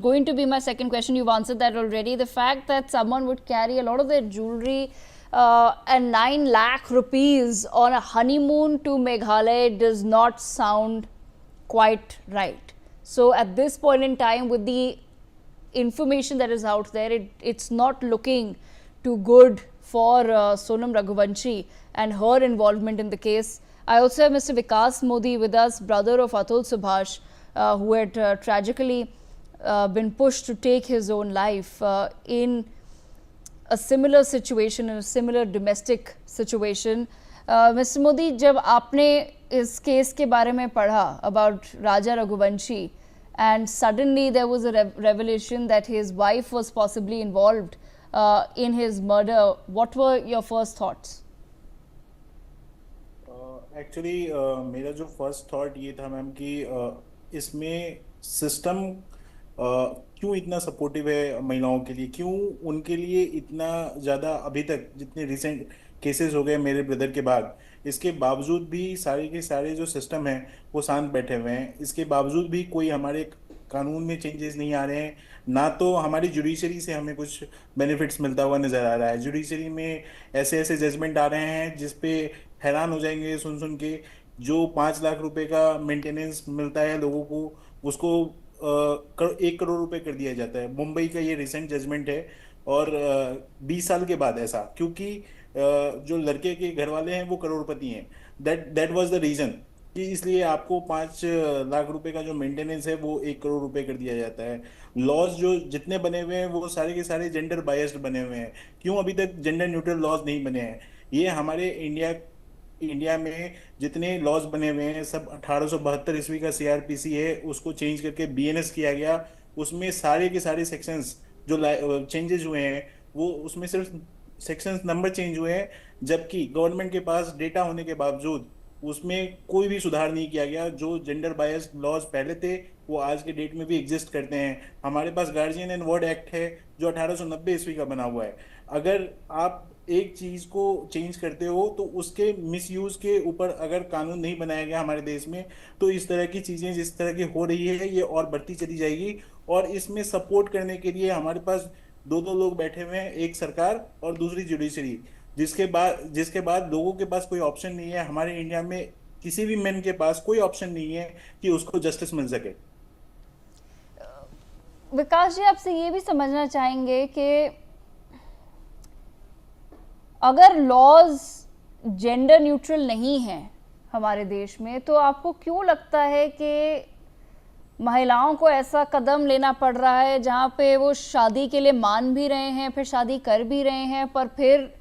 going to be my second question. You've answered that already. The fact that someone would carry a lot of their jewelry and 9 lakh rupees on a honeymoon to Meghalaya does not sound quite right. So at this point in time, with the information that is out there, it's not looking too good for Sonam Raghuvanshi and her involvement in the case. I also have Mr. Vikas Modi with us, brother of Atul Subhash, who had tragically been pushed to take his own life in a similar situation, in a similar domestic situation. Mr. Modi, जब आपने इस case के बारे में पढ़ा about Raja Raghuvanshi and suddenly there was a revelation that his wife was possibly involved in his murder, what were your first thoughts? Actually मेरा जो first thought ये था मैम कि इसमें सिस्टम क्यों इतना सपोर्टिव है महिलाओं के लिए, क्यों उनके लिए इतना ज़्यादा अभी तक जितने रिसेंट केसेस हो गए मेरे ब्रदर के बाद, इसके बावजूद भी सारे के सारे जो सिस्टम हैं वो शांत बैठे हुए हैं। इसके बावजूद भी कोई हमारे कानून में चेंजेस नहीं आ रहे हैं, ना तो हमारी जुडिशरी से हमें कुछ बेनिफिट्स मिलता हुआ नज़र आ रहा है। जुडिशरी में ऐसे ऐसे जजमेंट आ रहे हैं जिसपे हैरान हो जाएंगे सुन सुन के। जो 5 लाख रुपए का मेंटेनेंस मिलता है लोगों को, उसको 1 करोड़ रुपए कर दिया जाता है। मुंबई का ये रिसेंट जजमेंट है। और 20 साल के बाद ऐसा, क्योंकि जो लड़के के घर वाले हैं वो करोड़पति हैं। दैट वाज द रीजन कि इसलिए आपको 5 लाख रुपए का जो मेंटेनेंस है वो 1 करोड़ रुपए कर दिया जाता है। लॉज जो जितने बने हुए हैं वो सारे के सारे जेंडर बायस्ड बने हुए हैं। क्यों अभी तक जेंडर न्यूट्रल लॉज नहीं बने हैं? ये हमारे इंडिया में जितने लॉज बने हुए हैं सब 1872 ईस्वी का सीआरपीसी है, उसको चेंज करके बीएनएस किया गया। उसमें सारे के सारे सेक्शंस जो चेंजेस हुए हैं वो उसमें सिर्फ सेक्शंस नंबर चेंज हुए हैं, जबकि गवर्नमेंट के पास डेटा होने के बावजूद उसमें कोई भी सुधार नहीं किया गया। जो जेंडर बायस्ड लॉज पहले थे वो आज के डेट में भी एग्जिस्ट करते हैं। हमारे पास गार्जियन एंड वार्ड एक्ट है जो 1890 ईस्वी का बना हुआ है। अगर आप एक चीज को चेंज करते हो तो उसके मिसयूज के ऊपर अगर कानून नहीं बनाया गया हमारे देश में, तो इस तरह की चीजें जिस तरह की हो रही है ये और बढ़ती चली जाएगी। और इसमें सपोर्ट करने के लिए हमारे पास दो दो लोग बैठे हुए हैं, एक सरकार और दूसरी जुडिशरी, जिसके बाद लोगों के पास कोई ऑप्शन नहीं है। हमारे इंडिया में किसी भी मैन के पास कोई ऑप्शन नहीं है कि उसको जस्टिस मिल सके। विकास जी, आपसे ये भी समझना चाहेंगे कि अगर लॉज जेंडर न्यूट्रल नहीं है हमारे देश में, तो आपको क्यों लगता है कि महिलाओं को ऐसा कदम लेना पड़ रहा है जहां पे वो शादी के लिए मान भी रहे हैं, फिर शादी कर भी रहे हैं, पर फिर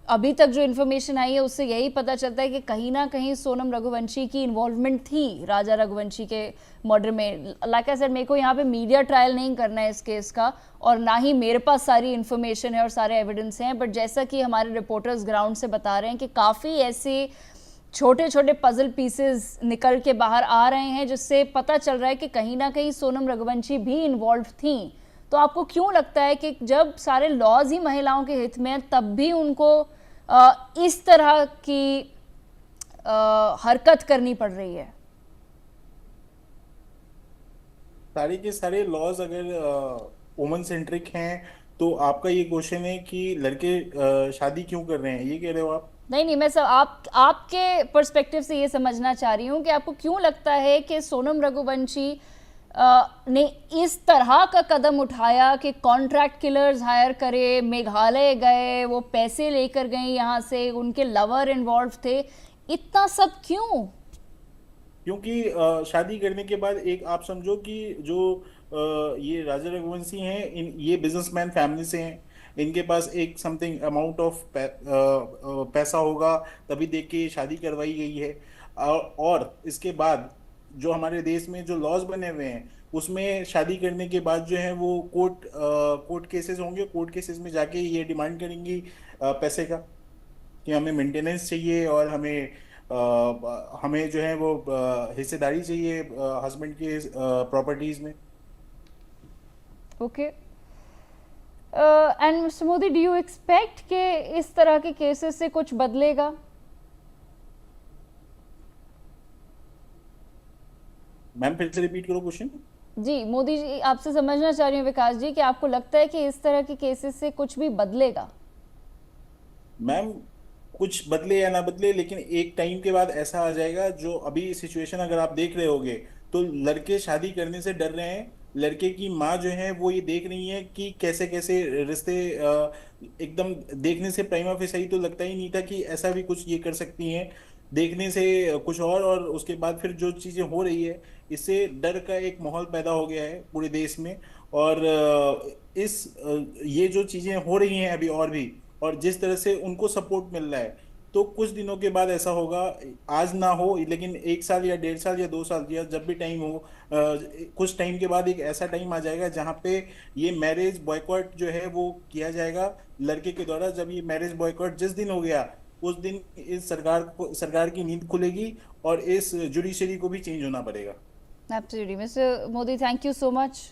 अभी तक जो इन्फॉर्मेशन आई है उससे यही पता चलता है कि कहीं ना कहीं सोनम रघुवंशी की इन्वॉल्वमेंट थी राजा रघुवंशी के मर्डर में। लाइक आई सेड, मेरे को यहाँ पे मीडिया ट्रायल नहीं करना है इस केस का, और ना ही मेरे पास सारी इन्फॉर्मेशन है और सारे एविडेंस हैं, बट जैसा कि हमारे रिपोर्टर्स ग्राउंड से बता रहे हैं कि काफ़ी ऐसे छोटे छोटे पजल पीसेस निकल के बाहर आ रहे हैं जिससे पता चल रहा है कि कहीं ना कहीं सोनम रघुवंशी भी इन्वॉल्व थी। तो आपको क्यों लगता है कि जब सारे लॉज ही महिलाओं के हित में हैं, तब भी उनको इस तरह की हरकत करनी पड़ रही है? सारे के सारे लॉज अगर वुमन सेंट्रिक हैं तो आपका ये क्वेश्चन है कि लड़के शादी क्यों कर रहे हैं, ये कह रहे हो आप? नहीं, मैं सब आपके पर्सपेक्टिव से ये समझना चाह रही हूँ कि आपको क्यों लगता है कि सोनम रघुवंशी ने इस तरह का कदम उठाया कि कॉन्ट्रैक्ट किलर्स हायर करे, मेघालय गए, वो पैसे लेकर गए यहाँ से, उनके लवर इन्वॉल्व थे, इतना सब क्यों? क्योंकि शादी करने के बाद एक आप समझो कि जो ये राजा रघुवंशी हैं, ये बिजनेसमैन फैमिली से हैं। इनके पास एक समथिंग अमाउंट ऑफ पैसा होगा, तभी देख के शादी करवाई गई है। और इसके बाद जो हमारे देश में जो लॉज बने हुए हैं उसमें शादी करने के बाद जो है वो कोर्ट केसेस होंगे। कोर्ट केसेस में जाके ये डिमांड करेंगी पैसे का कि हमें मेंटेनेंस चाहिए और हमें जो है वो हिस्सेदारी चाहिए हस्बैंड के प्रॉपर्टीज में। Okay. And mister Modi, do you expect कि इस तरह के केसेस से कुछ बदलेगा? मैम फिर से रिपीट करो क्वेश्चन। जी, मोदी जी आपसे समझना चाह रही हूँ विकास जी कि आपको लगता है कि इस तरह के केसेस से कुछ भी बदलेगा? मैम, कुछ बदले या ना बदले, लेकिन एक टाइम के बाद ऐसा आ जाएगा, जो अभी सिचुएशन अगर आप देख रहे होगे, तो लड़के शादी करने से डर रहे हैं। लड़के की माँ जो है वो ये देख रही है कि कैसे कैसे रिश्ते, एकदम देखने से प्राइमा फेसाई तो लगता ही नहीं था कि ऐसा भी कुछ ये कर सकती हैं। देखने से कुछ और उसके बाद फिर जो चीजें हो रही है, इससे डर का एक माहौल पैदा हो गया है पूरे देश में। और ये जो चीजें हो रही हैं अभी और भी, और जिस तरह से उनको सपोर्ट मिल रहा है, तो कुछ दिनों के बाद ऐसा होगा, आज ना हो लेकिन 1 साल या 1.5 साल या 2 साल या जब भी टाइम हो, कुछ टाइम के बाद एक ऐसा टाइम आ जाएगा जहां पे ये मैरिज बॉयकॉट जो है वो किया जाएगा लड़के के द्वारा। जब ये मैरिज बॉयकॉट जिस दिन हो गया, उस दिन इस सरकार की नींद खुलेगी, और इस जुडिशरी को भी चेंज होना पड़ेगा। Absolutely mister Modi, thank you so much